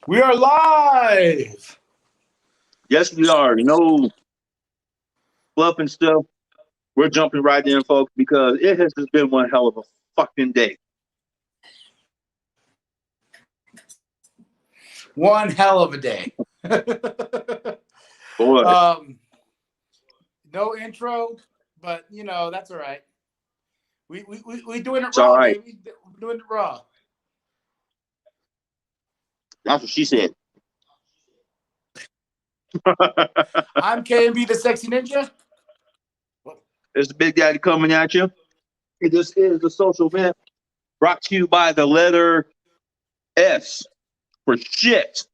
We are live. Yes, we are. No fluff and stuff. We're jumping right in, folks, because it has just been one hell of a fucking day. One hell of a day. Boy, No intro, but that's all right. We doing it it's all raw, right. baby. We're doing it raw. That's what she said. I'm KMB the Sexy Ninja. It's the Big Daddy coming at you. This is the social event brought to you by the letter S for shit.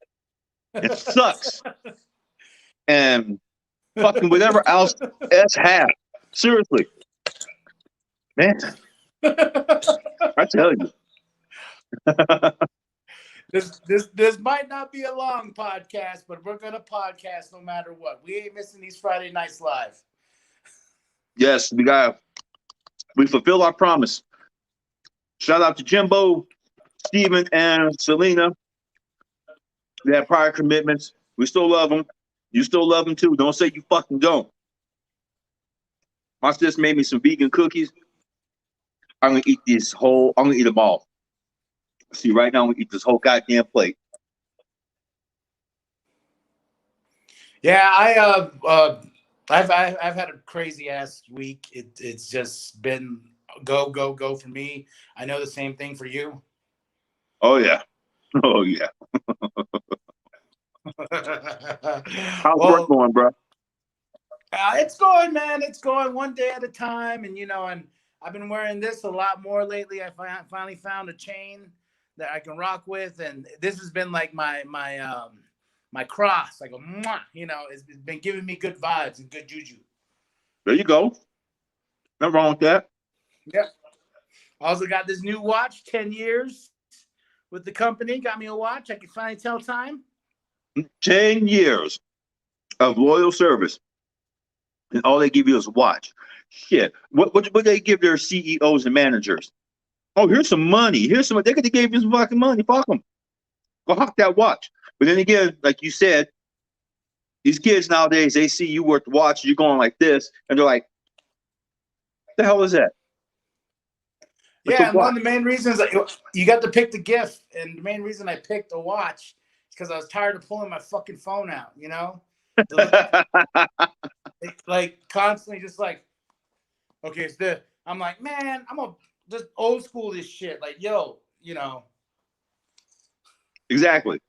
It sucks. And fucking whatever else S has. Seriously. Man, I tell you. This might not be a long podcast, but we're gonna podcast no matter what. We ain't missing these Friday nights live. Yes, we fulfill our promise. Shout out to Jimbo, Steven, and Selena. They had prior commitments. We still love them. You still love them too. Don't say you fucking don't. My sis made me some vegan cookies. I'm gonna eat I'm gonna eat them all. See, right now I'm gonna eat this whole goddamn plate. Yeah, I've had a crazy ass week. It's just been go for me. I know the same thing for you. Oh yeah. Oh yeah. How's work going, bro? It's going, man. It's going one day at a time, and I've been wearing this a lot more lately. I finally found a chain that I can rock with, and this has been like my cross. Like it's been giving me good vibes and good juju. There you go. Nothing wrong with that. Yep. Also got this new watch, 10 years with the company. Got me a watch. I can finally tell time. 10 years of loyal service. And all they give you is a watch. Shit. What they give their CEOs and managers? Oh, here's some money. Here's some. They could have gave you some fucking money. Fuck them. Go hawk that watch. But then again, like you said, these kids nowadays, they see you worth the watch, you're going like this, and they're like, "What the hell is that?" Yeah, and one of the main reasons you got to pick the gift, and the main reason I picked a watch is because I was tired of pulling my fucking phone out. Like constantly, just like, okay, it's this. I'm like, man, I'm gonna just old school this shit. Like, yo. Exactly.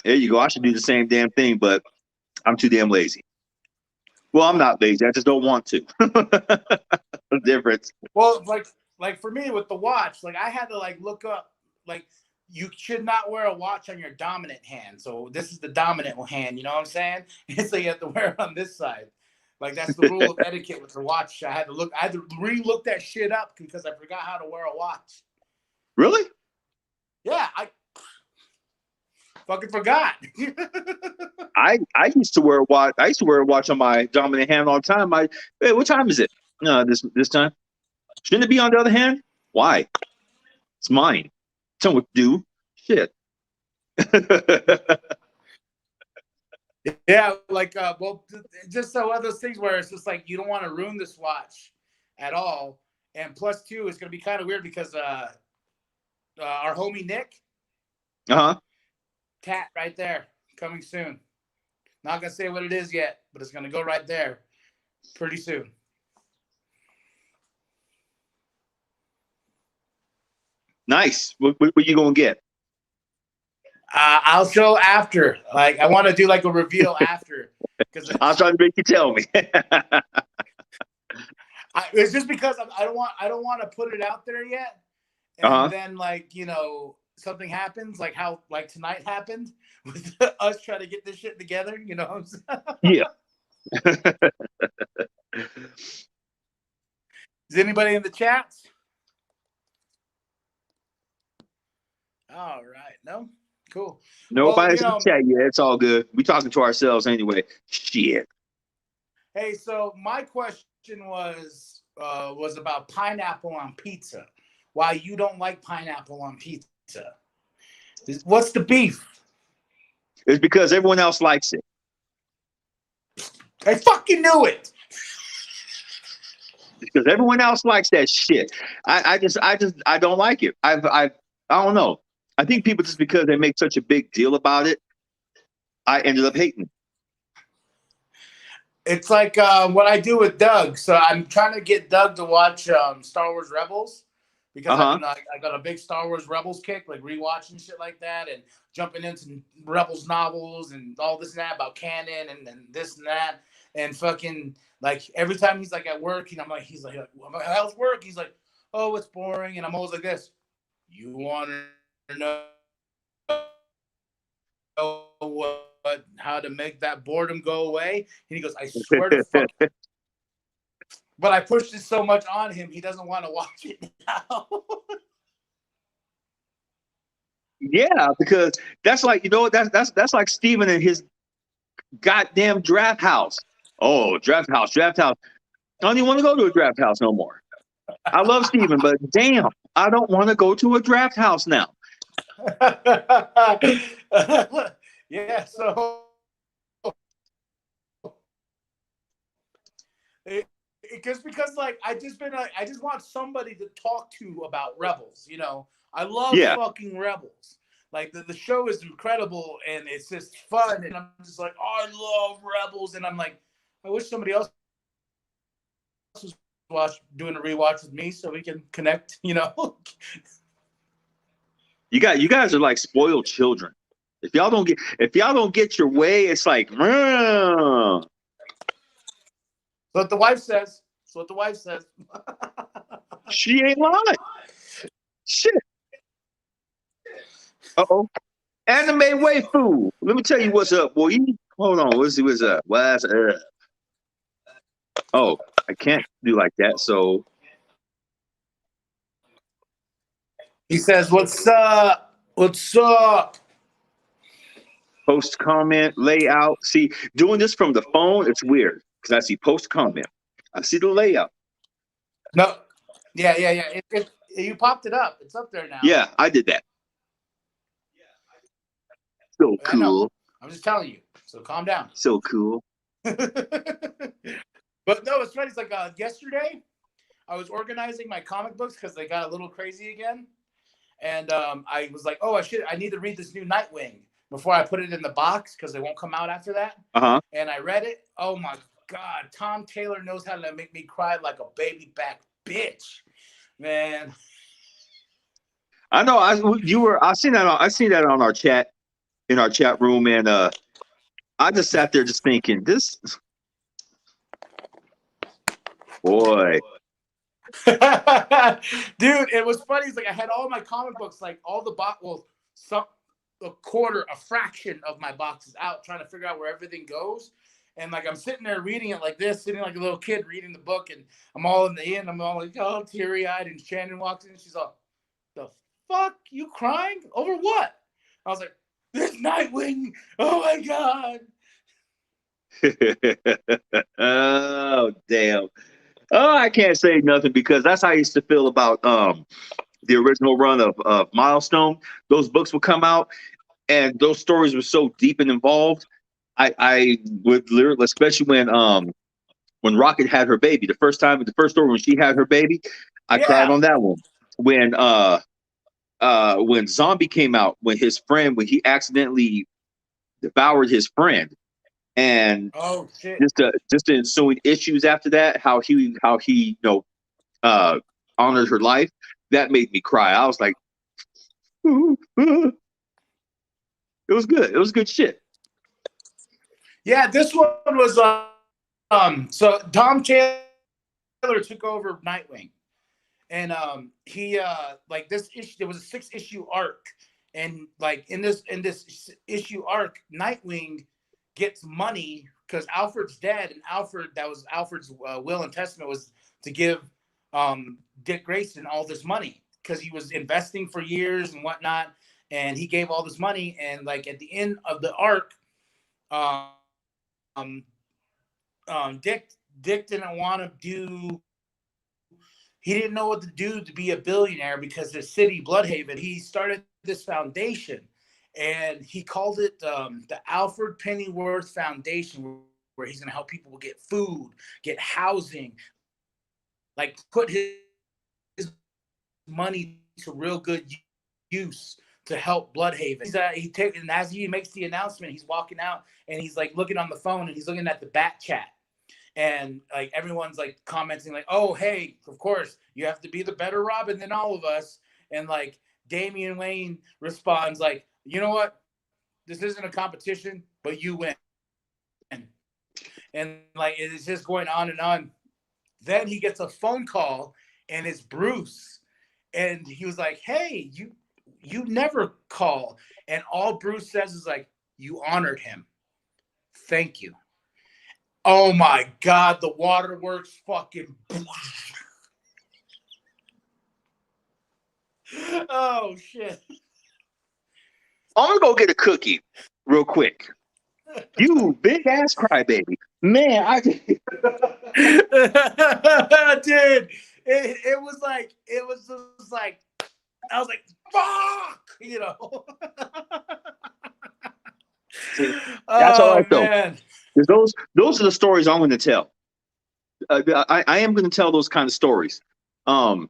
There you go. I should do the same damn thing, but I'm too damn lazy. Well, I'm not lazy. I just don't want to. The difference. Well, like for me with the watch, like I had to like look up, like you should not wear a watch on your dominant hand. So this is the dominant hand. You know what I'm saying? And so you have to wear it on this side. Like that's the rule of etiquette with the watch. I had to re-look that shit up because I forgot how to wear a watch. Really? Yeah, I fucking forgot. I used to wear a watch. I used to wear a watch on my dominant hand all the time. Hey, what time is it? No, this time. Shouldn't it be on the other hand? Why? It's mine. Tell me what to do. Shit. Yeah, like well, just so one of those things where it's just like you don't want to ruin this watch at all. And plus two, it's gonna be kind of weird because our homie Nick, tat right there, coming soon. Not gonna say what it is yet, but it's gonna go right there pretty soon. Nice. What you gonna get? I'll show after. Like I want to do like a reveal after because I'm trying to make you tell me. It's just because I don't want to put it out there yet, and then like something happens like how like tonight happened with us trying to get this shit together. You know what I'm saying? Yeah. Is anybody in the chat? All right. No? Cool. Nobody's in the chat yet. It's all good. We talking to ourselves anyway. Shit. Hey, so my question was about pineapple on pizza. Why you don't like pineapple on pizza? What's the beef? It's because everyone else likes it. I fucking knew it. Because everyone else likes that shit. I don't like it. I don't know. I think people, just because they make such a big deal about it, I ended up hating it. It's like what I do with Doug. So I'm trying to get Doug to watch Star Wars Rebels because I got a big Star Wars Rebels kick, like rewatching shit like that and jumping into Rebels novels and all this and that about canon and this and that. And fucking like every time he's like at work and he's like, how's work? He's like, oh, it's boring. And I'm always like this. You want to know how to make that boredom go away? And he goes, I swear to fuck. But I pushed it so much on him, he doesn't want to watch it now. Yeah, because that's like, that's like Steven and his goddamn draft house. Oh, draft house. I don't even want to go to a draft house no more. I love Steven, but damn, I don't want to go to a draft house now. Yeah, so because like I just want somebody to talk to about Rebels. I love fucking Rebels. Like the show is incredible and it's just fun, and I'm just like, oh, I love Rebels, and I'm like, I wish somebody else was doing a rewatch with me so we can connect. You guys are like spoiled children. If y'all don't get your way, it's like, so what the wife says. She ain't lying. Shit. Uh-oh. Anime waifu. Let me tell you what's up, boy. Hold on. Let's see what's up. What's up? Oh, I can't do like that. So he says, "What's up? What's up?" Post comment layout. See, doing this from the phone, it's weird because I see post comment. I see the layout. No. Yeah. You popped it up. It's up there now. Yeah, I did that. So cool. I'm just telling you. So calm down. So cool. But no, it's funny. It's like yesterday, I was organizing my comic books because they got a little crazy again, and I was like, oh, I need to read this new Nightwing before I put it in the box because they won't come out after that. And I read it. Oh my God, Tom Taylor knows how to make me cry like a baby back bitch, man. I know. I seen that on our chat, in our chat room, and I just sat there just thinking, this boy. Dude, it was funny. It's like I had all my comic books, like all the a fraction of my boxes out, trying to figure out where everything goes. And like I'm sitting there reading it like this, sitting like a little kid reading the book, and I'm all in the end. I'm all like, oh, teary-eyed, and Shannon walks in and she's all, the fuck? You crying? Over what? I was like, this Nightwing. Oh my God. Oh, damn. Oh, I can't say nothing because that's how I used to feel about the original run of Milestone. Those books would come out and those stories were so deep and involved. I would literally, especially when Rocket had her baby, the first story when she had her baby, I cried on that one. When Zombie came out, when he accidentally devoured his friend, and just the ensuing issues after that, how he honored her life, that made me cry. I was like, it was good. It was good shit. Yeah, this one was so Tom Taylor took over Nightwing, and he like this issue, there was a 6-issue arc, and like in this issue arc, Nightwing gets money because Alfred's dead, and that was Alfred's will and testament was to give Dick Grayson all this money because he was investing for years and whatnot, and he gave all this money, and like at the end of the arc, Dick didn't want to do. He didn't know what to do to be a billionaire because the city, Bloodhaven, he started this foundation, and he called it the Alfred Pennyworth Foundation, where he's going to help people get food, get housing, like put his money to real good use to help Bloodhaven. And as he makes the announcement, he's walking out and he's like looking on the phone and he's looking at the bat chat. And like everyone's like commenting like, oh, hey, of course, you have to be the better Robin than all of us. And like Damian Wayne responds like, you know what? This isn't a competition, but you win. And like it's just going on and on. Then he gets a phone call and it's Bruce. And he was like, hey, you never call. And all Bruce says is like, you honored him. Thank you. Oh my God, the waterworks fucking. Oh shit. I'm gonna go get a cookie real quick. You big ass crybaby. Man, Dude, it was just like, I was like, fuck, you know. That's all right though. Man. Those are the stories I'm going to tell. I am going to tell those kind of stories. But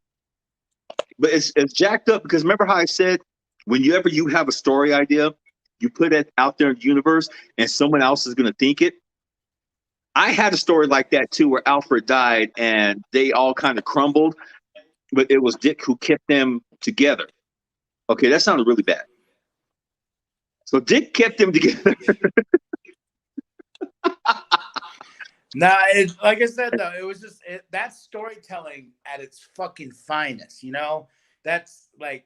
it's jacked up because remember how I said whenever you have a story idea, you put it out there in the universe and someone else is going to think it. I had a story like that too, where Alfred died and they all kind of crumbled, but it was Dick who kept them together. Okay, that sounded really bad. So Dick kept them together. Nah, like I said though, it was just that's storytelling at its fucking finest. You know, that's like,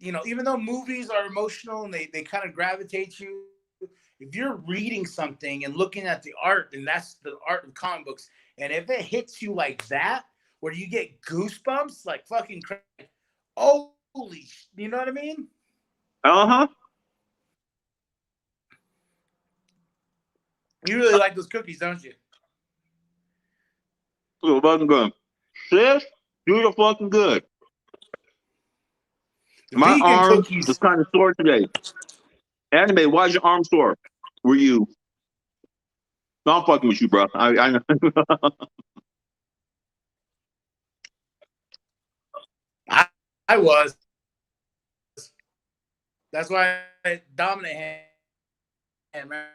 you know, even though movies are emotional and they kind of gravitate you, if you're reading something and looking at the art, and that's the art of comic books, and if it hits you like that, where you get goosebumps, like fucking crazy, holy, you know what I mean? Uh-huh. You really like those cookies, don't you? So fucking good. Sis, do the fucking good. The My vegan arm cookies. was kind of sore today. Anime, why's your arm sore? Were you? No, I'm fucking with you, bro. I know. I was. That's why I dominate hand, man.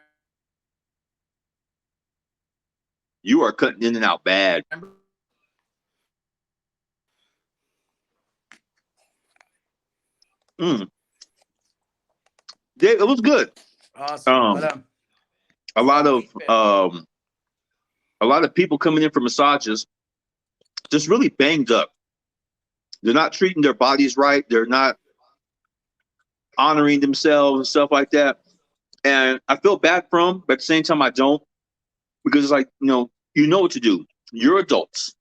You are cutting in and out bad. Remember? Yeah, it was good. Awesome. A lot of people coming in for massages, just really banged up. They're not treating their bodies right. They're not honoring themselves and stuff like that. And I feel bad for them, but at the same time, I don't, because it's like, you know what to do. You're adults.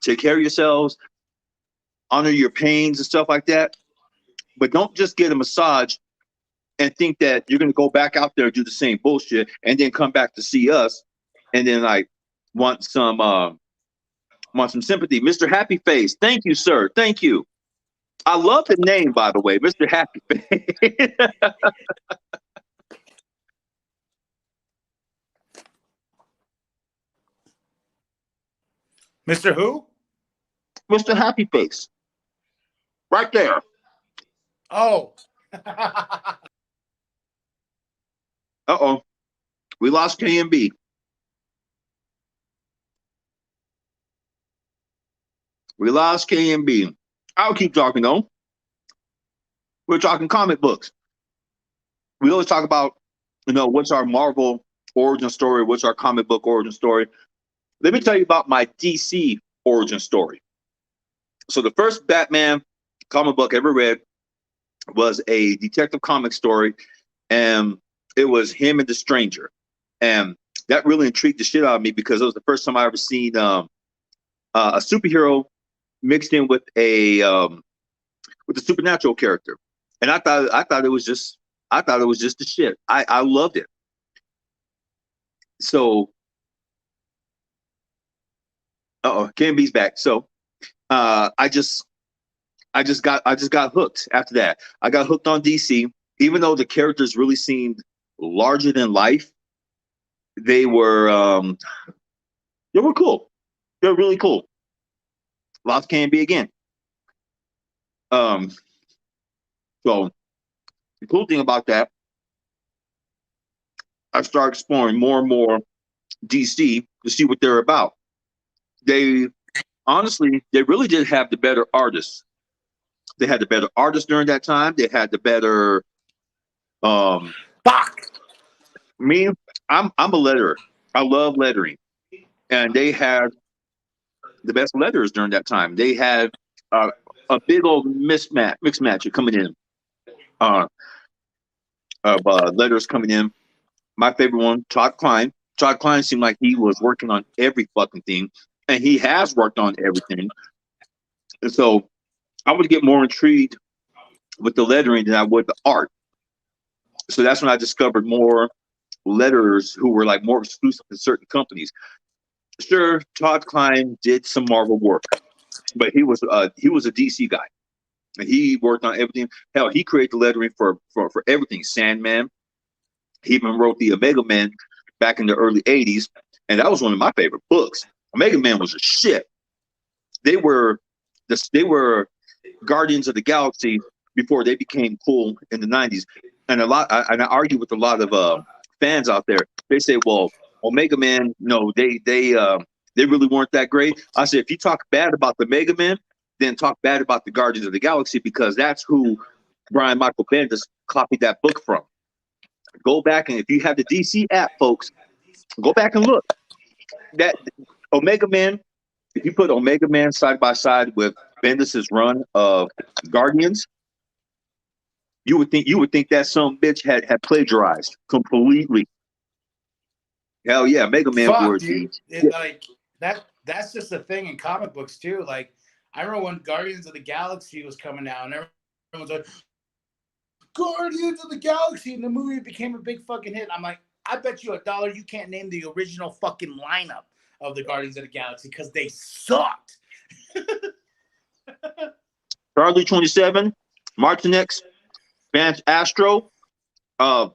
Take care of yourselves. Honor your pains and stuff like that. But don't just get a massage and think that you're going to go back out there and do the same bullshit and then come back to see us and then like want some sympathy. Mr. Happy Face. Thank you, sir. Thank you. I love the name, by the way, Mr. Happy Face. Mr. Who? Mr. Happy Face. Right there. Oh. Uh-oh. We lost KMB. We lost KMB. I'll keep talking though. We're talking comic books. We always talk about, what's our Marvel origin story? What's our comic book origin story? Let me tell you about my DC origin story. So the first Batman comic book I ever read was a Detective Comics story, and it was him and the Stranger. And that really intrigued the shit out of me because it was the first time I ever seen a superhero mixed in with a supernatural character. And I thought it was just the shit. I loved it. So KMB's back. So I just got hooked after that. I got hooked on DC. even though the characters really seemed larger than life, they were cool. They're really cool. Lots can be again. So the cool thing about that, I started exploring more and more DC to see what they're about. They honestly, they really did have the better artists. They had the better artists during that time. They had the better. Fuck. Me, I'm a letterer. I love lettering, and they had the best letters during that time. They had a big old mixed match coming in. Of letters coming in. My favorite one, Todd Klein. Todd Klein seemed like he was working on every fucking thing, and he has worked on everything. And so I would get more intrigued with the lettering than I would the art. So that's when I discovered more letterers who were like more exclusive to certain companies. Sure, Todd Klein did some Marvel work, but he was a DC guy, and he worked on everything. Hell, he created the lettering for everything. Sandman. He even wrote the Omega Man back in the early '80s, and that was one of my favorite books. Omega Man was a shit. They were Guardians of the Galaxy before they became cool in the '90s. And I argue with a lot of fans out there. They say, "Well, Omega Man, no, they really weren't that great." I say, if you talk bad about the Omega Man, then talk bad about the Guardians of the Galaxy, because that's who Brian Michael Bendis copied that book from. Go back, and if you have the DC app, folks, go back and look. That Omega Man, if you put Omega Man side by side with Bendis's run of Guardians, you would think that some bitch had plagiarized completely. Hell yeah, Omega Man. Fuck, dude. Like that's just a thing in comic books too. Like I remember when Guardians of the Galaxy was coming out, and everyone was like, Guardians of the Galaxy, and the movie became a big fucking hit. I'm like, I bet you $1 you can't name the original fucking lineup of the Guardians of the Galaxy because they sucked. Charlie 27, Martinex, Vance Astro, the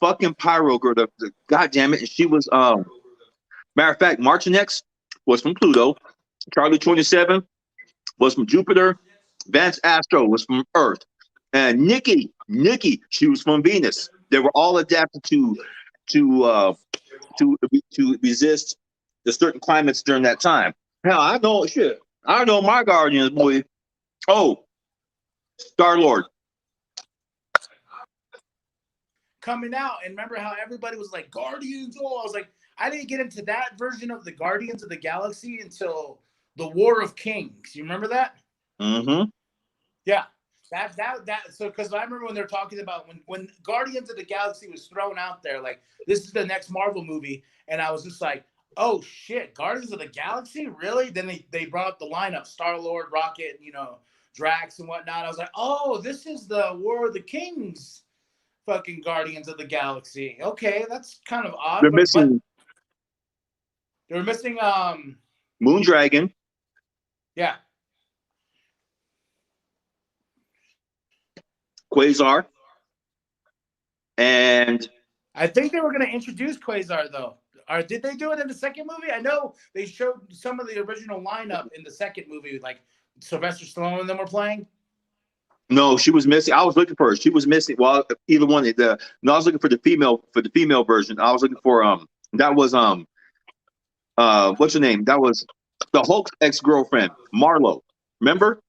fucking Pyro girl, the goddamn it, and she was matter of fact, Martinex was from Pluto, Charlie 27 was from Jupiter, Vance Astro was from Earth, and Nikki, she was from Venus. They were all adapted to resist the certain climates during that time. Hell, I know my Guardians, boy. Oh, Star-Lord. Coming out, and remember how everybody was like, Guardians? Oh, I was like, I didn't get into that version of the Guardians of the Galaxy until the War of Kings. You remember that? Mm-hmm. Yeah. So because I remember when they're talking about when Guardians of the Galaxy was thrown out there, like this is the next Marvel movie, and I was just like, oh shit, Guardians of the Galaxy, really? Then they brought up the lineup, Star-Lord, Rocket, Drax and whatnot. I was like, oh, this is the War of the Kings, fucking Guardians of the Galaxy. Okay, that's kind of odd. They're missing. They were missing Moondragon. Yeah. Quasar. And I think they were going to introduce Quasar, though. Or did they do it in the second movie? I know they showed some of the original lineup in the second movie, like Sylvester Stallone and them were playing. No, she was missing. I was looking for her. She was missing. Well, either one. I was looking for the female version. I was looking for that was what's her name? That was the Hulk's ex-girlfriend, Marlo. Remember?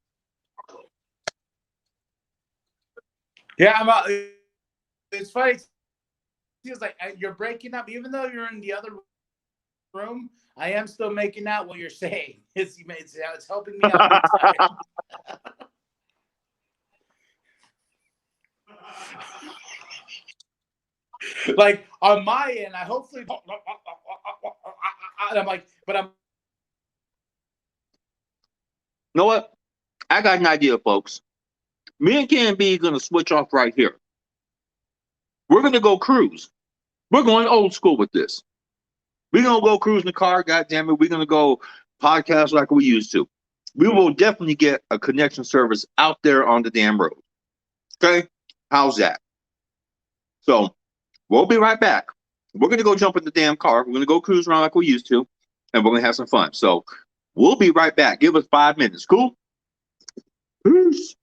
Yeah, it's funny. He was like, you're breaking up, even though you're in the other room. I am still making out what you're saying. It's helping me out big time. Like on my end, I hopefully. I'm like, but I'm. You know what? I got an idea, folks. Me and Ken B gonna switch off right here. We're gonna go cruise. We're going old school with this. We're gonna go cruise in the car. God damn it, we're gonna go podcast like we used to. we will definitely get a connection service out there on the damn road. Okay? How's that? So we'll be right back. We're going to go jump in the damn car. We're going to go cruise around like we used to, and we're going to have some fun. So we'll be right back. Give us 5 minutes. Cool? Peace.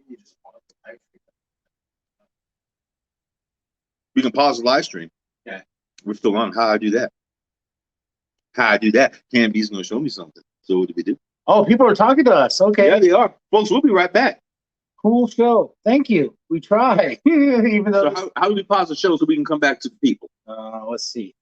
We can pause the live stream. Yeah. We're still on. How I do that? Cam B's going to show me something. So what do we do? Oh, people are talking to us. Okay. Yeah, they are. Folks, we'll be right back. Cool show. Thank you. We try. Even though So how do we pause the show so we can come back to the people? let's see.